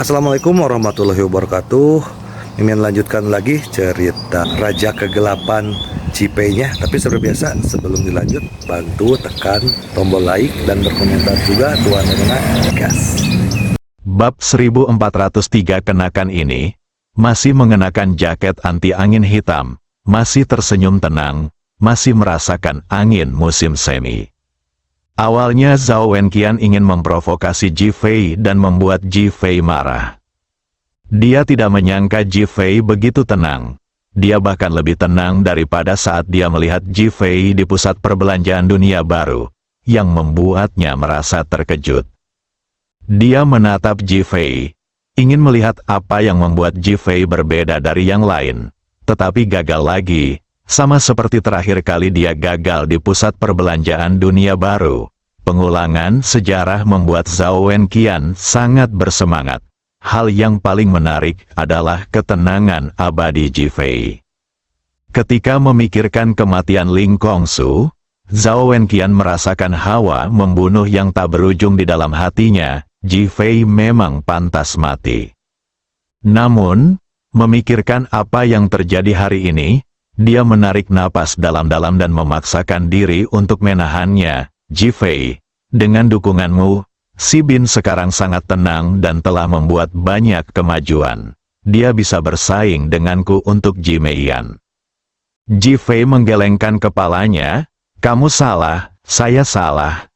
Assalamualaikum warahmatullahi wabarakatuh. Mimin lanjutkan lagi cerita Raja Kegelapan Cipenya. Tapi seperti biasa, sebelum dilanjut, bantu tekan tombol like dan berkomentar juga Tuan Rena gas. Bab 1403 kenakan ini, masih mengenakan jaket anti angin hitam, masih tersenyum tenang, masih merasakan angin musim semi. Awalnya Zhao Wenqian ingin memprovokasi Ji Fei dan membuat Ji Fei marah. Dia tidak menyangka Ji Fei begitu tenang. Dia bahkan lebih tenang daripada saat dia melihat Ji Fei di pusat perbelanjaan dunia baru, yang membuatnya merasa terkejut. Dia menatap Ji Fei, ingin melihat apa yang membuat Ji Fei berbeda dari yang lain, tetapi gagal lagi. Sama seperti terakhir kali dia gagal di pusat perbelanjaan dunia baru. Pengulangan sejarah membuat Zhao Wenqian sangat bersemangat. Hal yang paling menarik adalah ketenangan abadi Ji Fei. Ketika memikirkan kematian Ling Kongsu, Zhao Wenqian merasakan hawa membunuh yang tak berujung di dalam hatinya. Ji Fei memang pantas mati. Namun, memikirkan apa yang terjadi hari ini, dia menarik napas dalam-dalam dan memaksakan diri untuk menahannya. Ji Fei, dengan dukunganmu, Si Bin sekarang sangat tenang dan telah membuat banyak kemajuan. Dia bisa bersaing denganku untuk Ji Meiyan. Ji Fei menggelengkan kepalanya. Kamu salah, saya salah.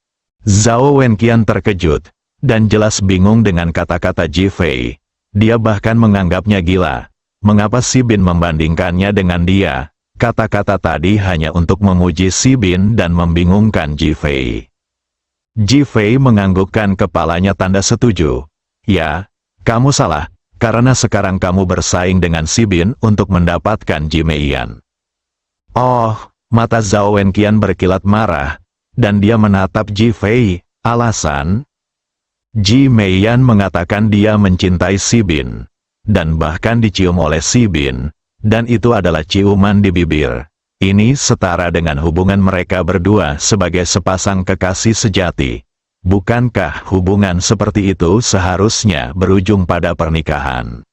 Zhao Wenqian terkejut, dan jelas bingung dengan kata-kata Ji Fei. Dia bahkan menganggapnya gila. Mengapa Si Bin membandingkannya dengan dia? Kata-kata tadi hanya untuk memuji Si Bin dan membingungkan Ji Fei. Ji Fei menganggukkan kepalanya tanda setuju. Ya, kamu salah, karena sekarang kamu bersaing dengan Si Bin untuk mendapatkan Ji Meiyan. Oh, mata Zhao Wenqian berkilat marah, dan dia menatap Ji Fei. Alasan? Ji Meiyan mengatakan dia mencintai Si Bin, dan bahkan dicium oleh Si Bin, dan itu adalah ciuman di bibir. Ini setara dengan hubungan mereka berdua sebagai sepasang kekasih sejati. Bukankah hubungan seperti itu seharusnya berujung pada pernikahan?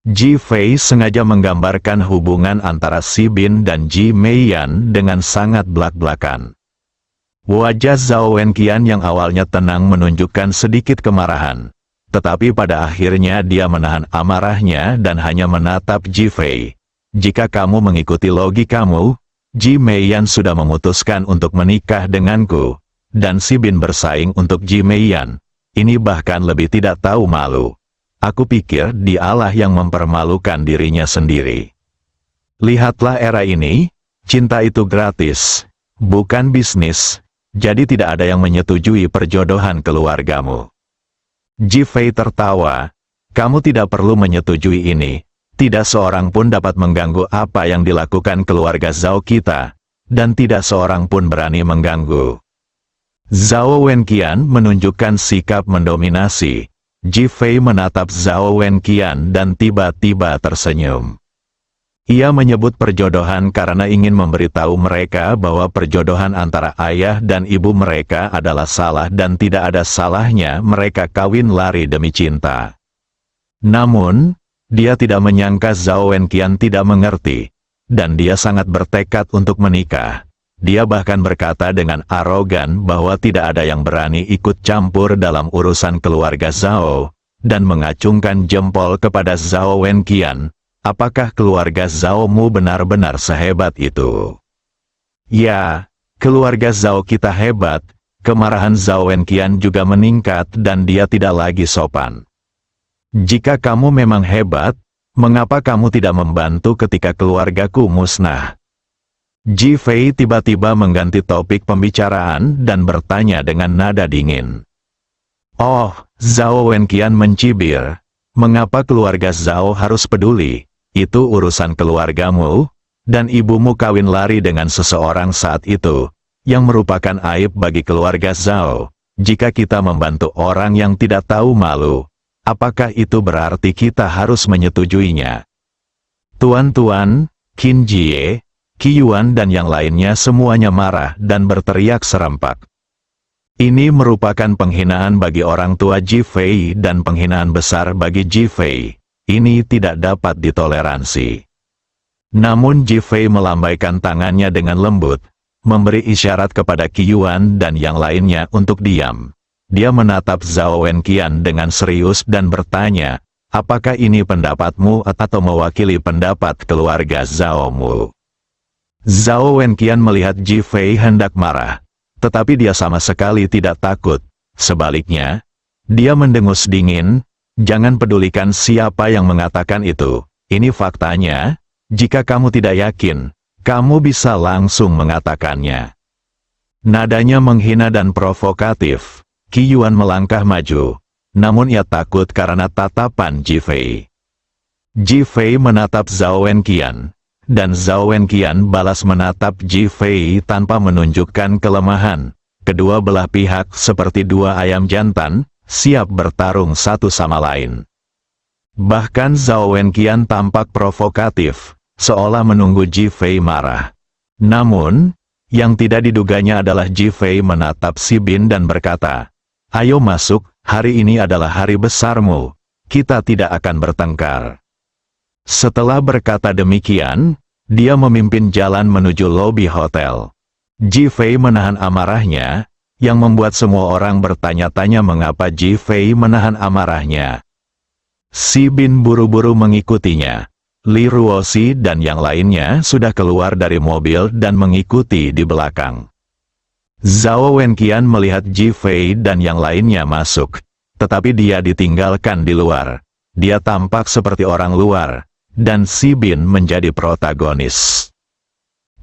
Ji Fei sengaja menggambarkan hubungan antara Si Bin dan Ji Meiyan dengan sangat belak-belakan. Wajah Zhao Wenqian yang awalnya tenang menunjukkan sedikit kemarahan. Tetapi pada akhirnya dia menahan amarahnya dan hanya menatap Ji Fei. Jika kamu mengikuti logikamu, Ji Meiyan sudah memutuskan untuk menikah denganku, dan Si Bin bersaing untuk Ji Meiyan. Ini bahkan lebih tidak tahu malu. Aku pikir dialah yang mempermalukan dirinya sendiri. Lihatlah era ini, cinta itu gratis, bukan bisnis, jadi tidak ada yang menyetujui perjodohan keluargamu. Ji Fei tertawa, kamu tidak perlu menyetujui ini. Tidak seorang pun dapat mengganggu apa yang dilakukan keluarga Zhao kita, dan tidak seorang pun berani mengganggu. Zhao Wenqian menunjukkan sikap mendominasi. Ji Fei menatap Zhao Wenqian dan tiba-tiba tersenyum. Ia menyebut perjodohan karena ingin memberitahu mereka bahwa perjodohan antara ayah dan ibu mereka adalah salah dan tidak ada salahnya mereka kawin lari demi cinta. Namun, dia tidak menyangka Zhao Wenqian tidak mengerti, dan dia sangat bertekad untuk menikah. Dia bahkan berkata dengan arogan bahwa tidak ada yang berani ikut campur dalam urusan keluarga Zhao, dan mengacungkan jempol kepada Zhao Wenqian. Apakah keluarga Zhao mu benar-benar sehebat itu? Ya, keluarga Zhao kita hebat. Kemarahan Zhao Wenqian juga meningkat dan dia tidak lagi sopan. Jika kamu memang hebat, mengapa kamu tidak membantu ketika keluargaku musnah? Ji Fei tiba-tiba mengganti topik pembicaraan dan bertanya dengan nada dingin. Oh, Zhao Wenqian mencibir. Mengapa keluarga Zhao harus peduli? Itu urusan keluargamu, dan ibumu kawin lari dengan seseorang saat itu, yang merupakan aib bagi keluarga Zhao. Jika kita membantu orang yang tidak tahu malu, apakah itu berarti kita harus menyetujuinya? Tuan-tuan, Qin Jie, Qi Yuan dan yang lainnya semuanya marah dan berteriak serempak. Ini merupakan penghinaan bagi orang tua Ji Fei dan penghinaan besar bagi Ji Fei. Ini tidak dapat ditoleransi. Namun Ji Fei melambaikan tangannya dengan lembut, memberi isyarat kepada Qi Yuan dan yang lainnya untuk diam. Dia menatap Zhao Wenqian dengan serius dan bertanya, apakah ini pendapatmu atau mewakili pendapat keluarga Zhao Mu? Zhao Wenqian melihat Ji Fei hendak marah, tetapi dia sama sekali tidak takut. Sebaliknya, dia mendengus dingin, jangan pedulikan siapa yang mengatakan itu. Ini faktanya, jika kamu tidak yakin, kamu bisa langsung mengatakannya. Nadanya menghina dan provokatif, Qi Yuan melangkah maju, namun ia takut karena tatapan Ji Fei. Ji Fei menatap Zhao Wenqian, dan Zhao Wenqian balas menatap Ji Fei tanpa menunjukkan kelemahan. Kedua belah pihak seperti dua ayam jantan, siap bertarung satu sama lain. Bahkan Zhao Wenqian tampak provokatif, seolah menunggu Ji Fei marah. Namun, yang tidak diduganya adalah Ji Fei menatap Si Bin dan berkata, "Ayo masuk, hari ini adalah hari besarmu, kita tidak akan bertengkar." Setelah berkata demikian, dia memimpin jalan menuju lobi hotel. Ji Fei menahan amarahnya, yang membuat semua orang bertanya-tanya mengapa Ji Fei menahan amarahnya. Si Bin buru-buru mengikutinya. Li Ruoxi dan yang lainnya sudah keluar dari mobil dan mengikuti di belakang. Zhao Wenqian melihat Ji Fei dan yang lainnya masuk, tetapi dia ditinggalkan di luar. Dia tampak seperti orang luar, dan Si Bin menjadi protagonis.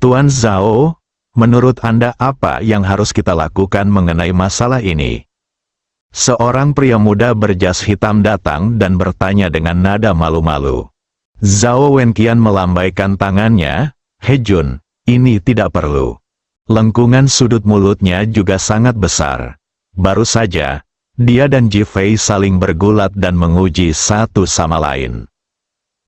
Tuan Zhao, menurut Anda apa yang harus kita lakukan mengenai masalah ini? Seorang pria muda berjas hitam datang dan bertanya dengan nada malu-malu. Zhao Wenqian melambaikan tangannya, "He Jun, ini tidak perlu." Lengkungan sudut mulutnya juga sangat besar. Baru saja, dia dan Ji Fei saling bergulat dan menguji satu sama lain.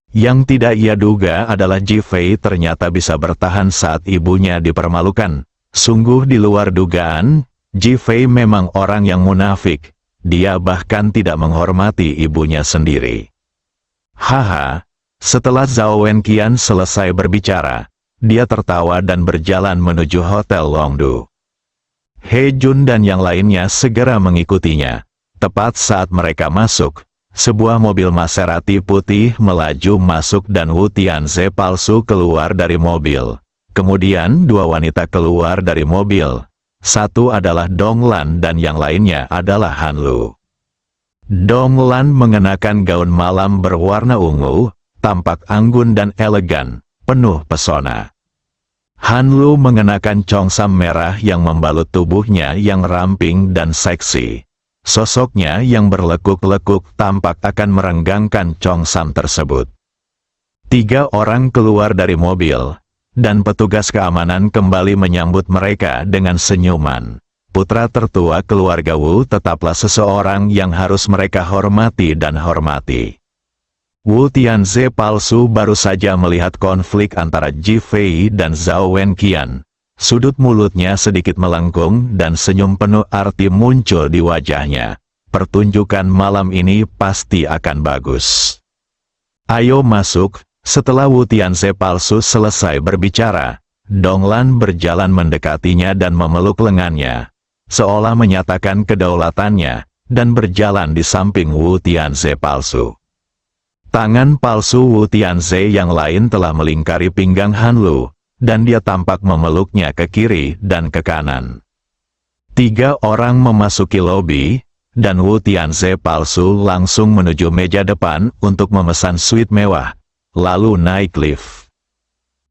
Yang tidak ia duga adalah Ji Fei ternyata bisa bertahan saat ibunya dipermalukan. Sungguh di luar dugaan, Ji Fei memang orang yang munafik. Dia bahkan tidak menghormati ibunya sendiri. Haha, setelah Zhao Wenqian selesai berbicara, dia tertawa dan berjalan menuju Hotel Longdu. He Jun dan yang lainnya segera mengikutinya. Tepat saat mereka masuk, sebuah mobil Maserati putih melaju masuk dan Wu Tianze palsu keluar dari mobil. Kemudian dua wanita keluar dari mobil. Satu adalah Dong Lan dan yang lainnya adalah Han Lu. Dong Lan mengenakan gaun malam berwarna ungu, tampak anggun dan elegan, penuh pesona. Han Lu mengenakan congsam merah yang membalut tubuhnya yang ramping dan seksi. Sosoknya yang berlekuk-lekuk tampak akan merenggangkan congsam tersebut. Tiga orang keluar dari mobil, dan petugas keamanan kembali menyambut mereka dengan senyuman. Putra tertua keluarga Wu tetaplah seseorang yang harus mereka hormati dan hormati. Wu Tianze palsu baru saja melihat konflik antara Ji Fei dan Zhao Wenqian. Sudut mulutnya sedikit melengkung dan senyum penuh arti muncul di wajahnya. Pertunjukan malam ini pasti akan bagus. Ayo masuk. Setelah Wu Tianze palsu selesai berbicara, Dong Lan berjalan mendekatinya dan memeluk lengannya, seolah menyatakan kedaulatannya, dan berjalan di samping Wu Tianze palsu. Tangan palsu Wu Tianze yang lain telah melingkari pinggang Han Lu, dan dia tampak memeluknya ke kiri dan ke kanan. Tiga orang memasuki lobi, dan Wu Tianze palsu langsung menuju meja depan untuk memesan suite mewah, lalu naik lift.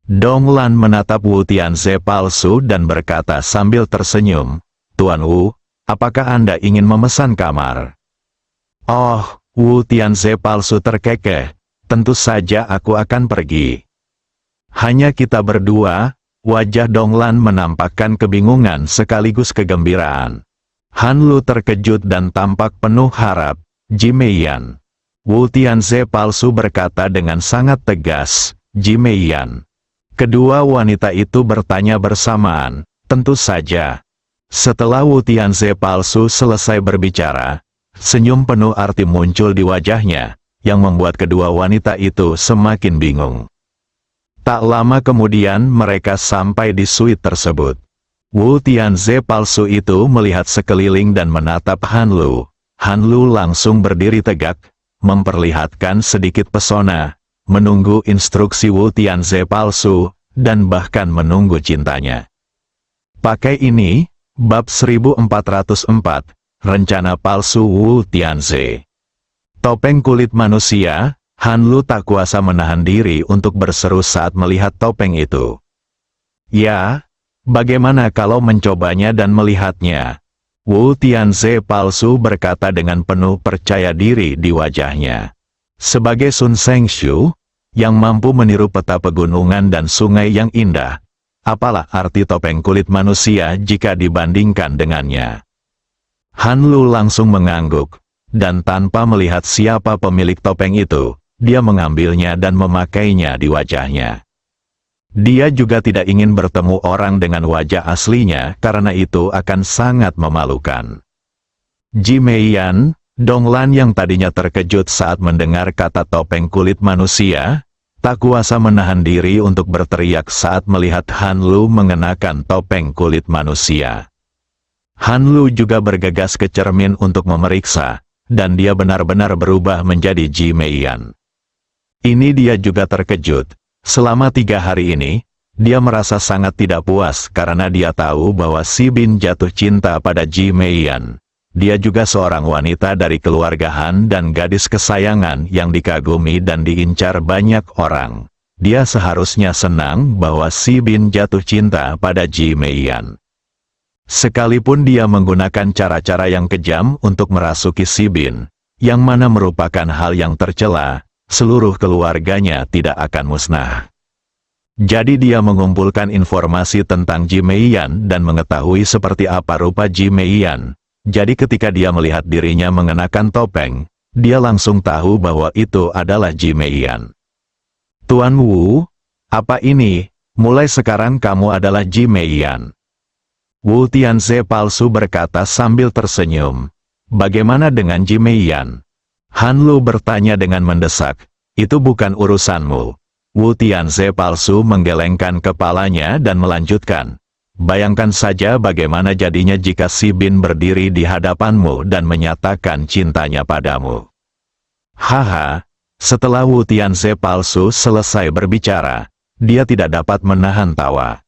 Dong Lan menatap Wu Tianze palsu dan berkata sambil tersenyum, "Tuan Wu, apakah Anda ingin memesan kamar?" "Oh," Wu Tianze palsu terkekeh, "tentu saja aku akan pergi." "Hanya kita berdua?" Wajah Dong Lan menampakkan kebingungan sekaligus kegembiraan. Han Lu terkejut dan tampak penuh harap. "Ji Meiyan." Wu Tianze palsu berkata dengan sangat tegas, "Ji Meiyan." Kedua wanita itu bertanya bersamaan, "Tentu saja." Setelah Wu Tianze palsu selesai berbicara, senyum penuh arti muncul di wajahnya, yang membuat kedua wanita itu semakin bingung. Tak lama kemudian mereka sampai di suite tersebut. Wu Tianze palsu itu melihat sekeliling dan menatap Han Lu. Han Lu langsung berdiri tegak, memperlihatkan sedikit pesona, menunggu instruksi Wu Tianze palsu, dan bahkan menunggu cintanya. Pakai ini, bab 1404, rencana palsu Wu Tianze. Topeng kulit manusia, Han Lu tak kuasa menahan diri untuk berseru saat melihat topeng itu. Ya, bagaimana kalau mencobanya dan melihatnya? Wu Tianze palsu berkata dengan penuh percaya diri di wajahnya. Sebagai Sun Sengshu, yang mampu meniru peta pegunungan dan sungai yang indah, apalah arti topeng kulit manusia jika dibandingkan dengannya? Han Lu langsung mengangguk, dan tanpa melihat siapa pemilik topeng itu, dia mengambilnya dan memakainya di wajahnya. Dia juga tidak ingin bertemu orang dengan wajah aslinya karena itu akan sangat memalukan. Ji Meiyan, Donglan yang tadinya terkejut saat mendengar kata topeng kulit manusia, tak kuasa menahan diri untuk berteriak saat melihat Han Lu mengenakan topeng kulit manusia. Han Lu juga bergegas ke cermin untuk memeriksa, dan dia benar-benar berubah menjadi Ji Meiyan. Ini dia juga terkejut. Selama 3 hari ini, dia merasa sangat tidak puas karena dia tahu bahwa Si Bin jatuh cinta pada Ji Meiyan. Dia juga seorang wanita dari keluarga Han dan gadis kesayangan yang dikagumi dan diincar banyak orang. Dia seharusnya senang bahwa Si Bin jatuh cinta pada Ji Meiyan. Sekalipun dia menggunakan cara-cara yang kejam untuk merasuki Si Bin, yang mana merupakan hal yang tercela, seluruh keluarganya tidak akan musnah. Jadi dia mengumpulkan informasi tentang Ji Meiyan dan mengetahui seperti apa rupa Ji Meiyan. Jadi ketika dia melihat dirinya mengenakan topeng, dia langsung tahu bahwa itu adalah Ji Meiyan. Tuan Wu, apa ini? Mulai sekarang kamu adalah Ji Meiyan. Wu Tianze palsu berkata sambil tersenyum. Bagaimana dengan Ji Meiyan? Han Lu bertanya dengan mendesak, itu bukan urusanmu. Wu Tianze palsu menggelengkan kepalanya dan melanjutkan. Bayangkan saja bagaimana jadinya jika Si Bin berdiri di hadapanmu dan menyatakan cintanya padamu. Haha, setelah Wu Tianze palsu selesai berbicara, dia tidak dapat menahan tawa.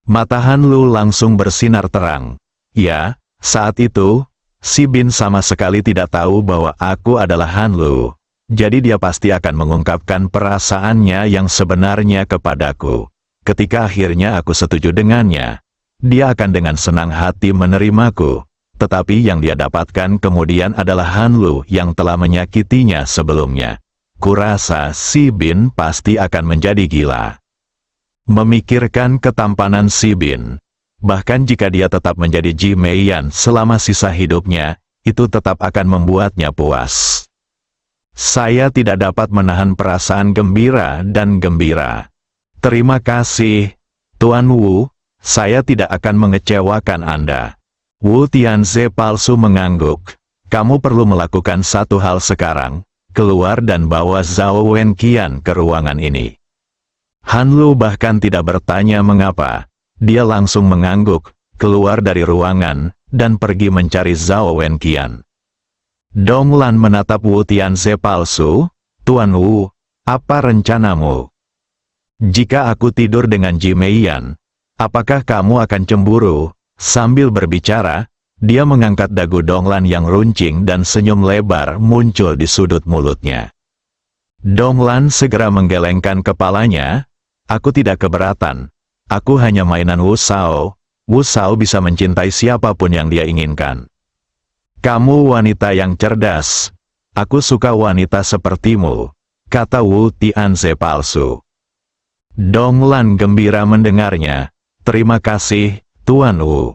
Mata Han Lu langsung bersinar terang. Ya, saat itu, Si Bin sama sekali tidak tahu bahwa aku adalah Han Lu. Jadi dia pasti akan mengungkapkan perasaannya yang sebenarnya kepadaku. Ketika akhirnya aku setuju dengannya, dia akan dengan senang hati menerimaku. Tetapi yang dia dapatkan kemudian adalah Han Lu yang telah menyakitinya sebelumnya. Kurasa Si Bin pasti akan menjadi gila. Memikirkan ketampanan Si Bin. Bahkan jika dia tetap menjadi Ji Meiyan selama sisa hidupnya, itu tetap akan membuatnya puas. Saya tidak dapat menahan perasaan gembira dan gembira. Terima kasih, Tuan Wu, saya tidak akan mengecewakan Anda. Wu Tianze palsu mengangguk. Kamu perlu melakukan satu hal sekarang, keluar dan bawa Zhao Wenqian ke ruangan ini. Han Lu bahkan tidak bertanya mengapa. Dia langsung mengangguk, keluar dari ruangan, dan pergi mencari Zhao Wenqian. Donglan menatap Wu Tianze palsu. Tuan Wu, apa rencanamu? Jika aku tidur dengan Ji Meiyan, apakah kamu akan cemburu? Sambil berbicara, dia mengangkat dagu Donglan yang runcing dan senyum lebar muncul di sudut mulutnya. Donglan segera menggelengkan kepalanya. Aku tidak keberatan. Aku hanya mainan Wu Shao. Wu Shao bisa mencintai siapapun yang dia inginkan. Kamu wanita yang cerdas. Aku suka wanita sepertimu, kata Wu Tianze palsu. Donglan gembira mendengarnya. Terima kasih, Tuan Wu.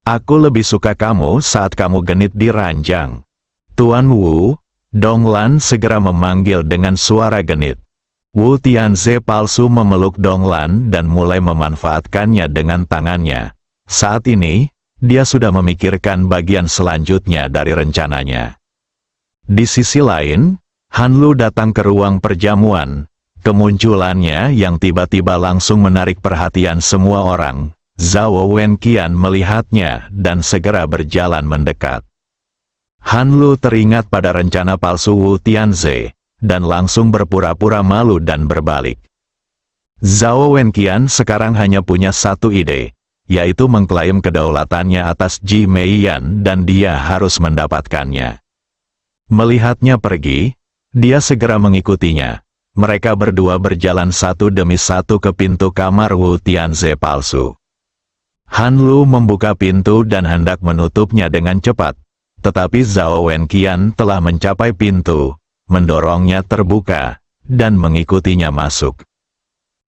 Aku lebih suka kamu saat kamu genit di ranjang. Tuan Wu, Donglan segera memanggil dengan suara genit. Wu Tianze palsu memeluk Donglan dan mulai memanfaatkannya dengan tangannya. Saat ini, dia sudah memikirkan bagian selanjutnya dari rencananya. Di sisi lain, Han Lu datang ke ruang perjamuan. Kemunculannya yang tiba-tiba langsung menarik perhatian semua orang. Zhao Wenqian melihatnya dan segera berjalan mendekat. Han Lu teringat pada rencana palsu Wu Tianze, dan langsung berpura-pura malu dan berbalik. Zhao Wenqian sekarang hanya punya satu ide, yaitu mengklaim kedaulatannya atas Ji Meiyan dan dia harus mendapatkannya. Melihatnya pergi, dia segera mengikutinya. Mereka berdua berjalan satu demi satu ke pintu kamar Wu Tianze palsu. Han Lu membuka pintu dan hendak menutupnya dengan cepat, tetapi Zhao Wenqian telah mencapai pintu, mendorongnya terbuka, dan mengikutinya masuk.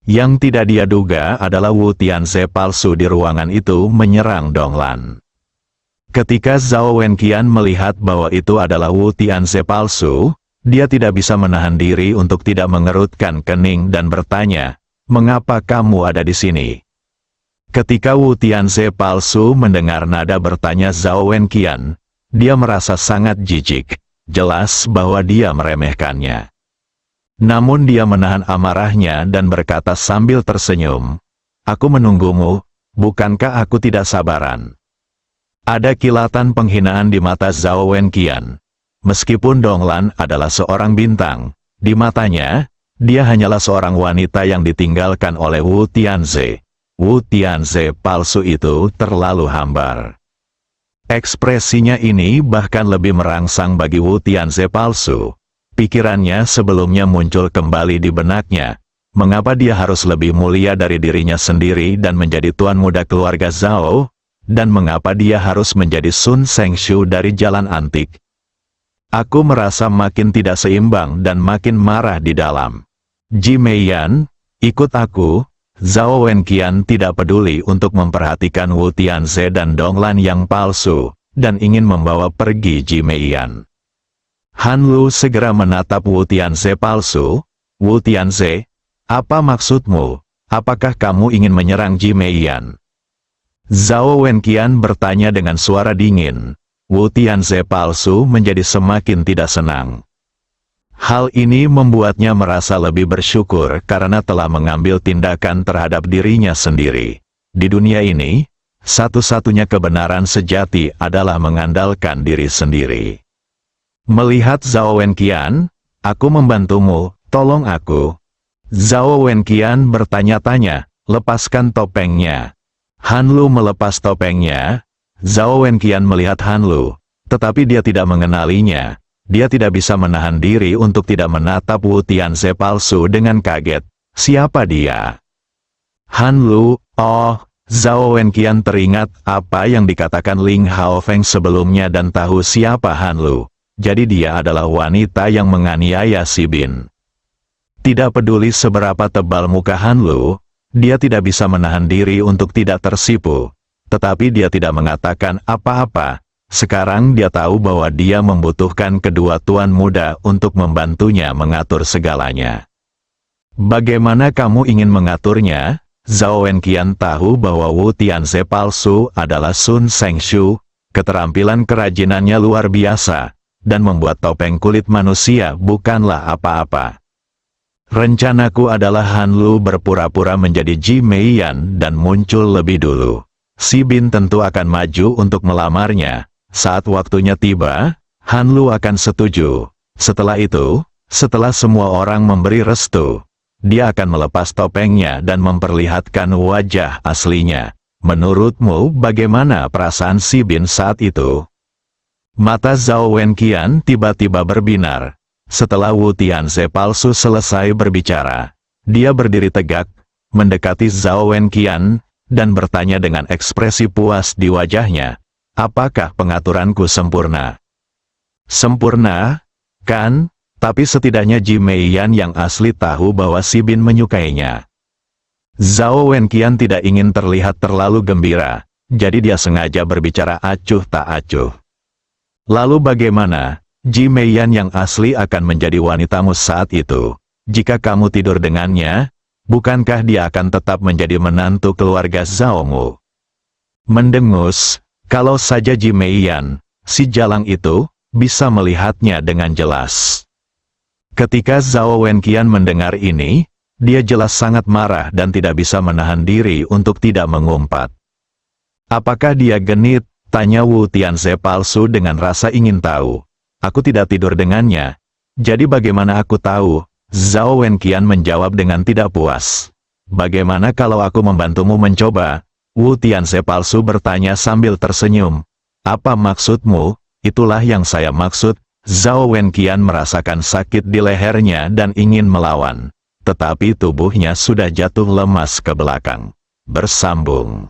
Yang tidak dia duga adalah Wu Tianze palsu di ruangan itu menyerang Donglan. Ketika Zhao Wenqian melihat bahwa itu adalah Wu Tianze palsu, dia tidak bisa menahan diri untuk tidak mengerutkan kening dan bertanya, "Mengapa kamu ada di sini?" Ketika Wu Tianze palsu mendengar nada bertanya Zhao Wenqian, dia merasa sangat jijik. Jelas bahwa dia meremehkannya. Namun dia menahan amarahnya dan berkata sambil tersenyum, "Aku menunggumu, bukankah aku tidak sabaran?" Ada kilatan penghinaan di mata Zhao Wenqian. Meskipun Donglan adalah seorang bintang, di matanya, dia hanyalah seorang wanita yang ditinggalkan oleh Wu Tianze. Wu Tianze palsu itu terlalu hambar. Ekspresinya ini bahkan lebih merangsang bagi Wu Tianze palsu. Pikirannya sebelumnya muncul kembali di benaknya. Mengapa dia harus lebih mulia dari dirinya sendiri dan menjadi tuan muda keluarga Zhao? Dan mengapa dia harus menjadi Sun Sengshu dari jalan antik? Aku merasa makin tidak seimbang dan makin marah di dalam. Ji Meiyan, ikut aku. Zhao Wenqian tidak peduli untuk memperhatikan Wu Tianze dan Donglan yang palsu, dan ingin membawa pergi Ji Meiyan. Han Lu segera menatap Wu Tianze palsu. "Wu Tianze, apa maksudmu? Apakah kamu ingin menyerang Ji Meiyan?" Zhao Wenqian bertanya dengan suara dingin. Wu Tianze palsu menjadi semakin tidak senang. Hal ini membuatnya merasa lebih bersyukur karena telah mengambil tindakan terhadap dirinya sendiri. Di dunia ini, satu-satunya kebenaran sejati adalah mengandalkan diri sendiri. Melihat Zhao Wenqian, "Aku membantumu, tolong aku." Zhao Wenqian bertanya-tanya, "Lepaskan topengnya." Han Lu melepas topengnya. Zhao Wenqian melihat Han Lu, tetapi dia tidak mengenalinya. Dia tidak bisa menahan diri untuk tidak menatap Wu Tianze palsu dengan kaget. Siapa dia? Han Lu, oh, Zhao Wenqian teringat apa yang dikatakan Ling Haofeng sebelumnya dan tahu siapa Han Lu. Jadi dia adalah wanita yang menganiaya Si Bin. Tidak peduli seberapa tebal muka Han Lu, dia tidak bisa menahan diri untuk tidak tersipu. Tetapi dia tidak mengatakan apa-apa. Sekarang dia tahu bahwa dia membutuhkan kedua tuan muda untuk membantunya mengatur segalanya. Bagaimana kamu ingin mengaturnya? Zhao Wenqian tahu bahwa Wu Tianze palsu adalah Sun Sengshu. Keterampilan kerajinannya luar biasa, dan membuat topeng kulit manusia bukanlah apa-apa. Rencanaku adalah Han Lu berpura-pura menjadi Ji Meiyan dan muncul lebih dulu. Si Bin tentu akan maju untuk melamarnya. Saat waktunya tiba, Han Lu akan setuju. Setelah itu, setelah semua orang memberi restu, dia akan melepas topengnya dan memperlihatkan wajah aslinya. Menurutmu bagaimana perasaan Si Bin saat itu? Mata Zhao Wenqian tiba-tiba berbinar. Setelah Wu Tianze palsu selesai berbicara, dia berdiri tegak, mendekati Zhao Wenqian, dan bertanya dengan ekspresi puas di wajahnya, "Apakah pengaturanku sempurna?" "Sempurna, kan? Tapi setidaknya Ji Meiyan yang asli tahu bahwa Si Bin menyukainya." Zhao Wenqian tidak ingin terlihat terlalu gembira, jadi dia sengaja berbicara acuh tak acuh. "Lalu bagaimana? Ji Meiyan yang asli akan menjadi wanitamu saat itu. Jika kamu tidur dengannya, bukankah dia akan tetap menjadi menantu keluarga Zhaomu?" Mendengus, Kalau saja Ji Meiyan, si jalang itu, bisa melihatnya dengan jelas. Ketika Zhao Wenqian mendengar ini, dia jelas sangat marah dan tidak bisa menahan diri untuk tidak mengumpat. Apakah dia genit? Tanya Wu Tianze palsu dengan rasa ingin tahu. Aku tidak tidur dengannya. Jadi bagaimana aku tahu? Zhao Wenqian menjawab dengan tidak puas. Bagaimana kalau aku membantumu mencoba? Wu Tianze palsu bertanya sambil tersenyum. Apa maksudmu? Itulah yang saya maksud. Zhao Wenqian merasakan sakit di lehernya dan ingin melawan. Tetapi tubuhnya sudah jatuh lemas ke belakang. Bersambung.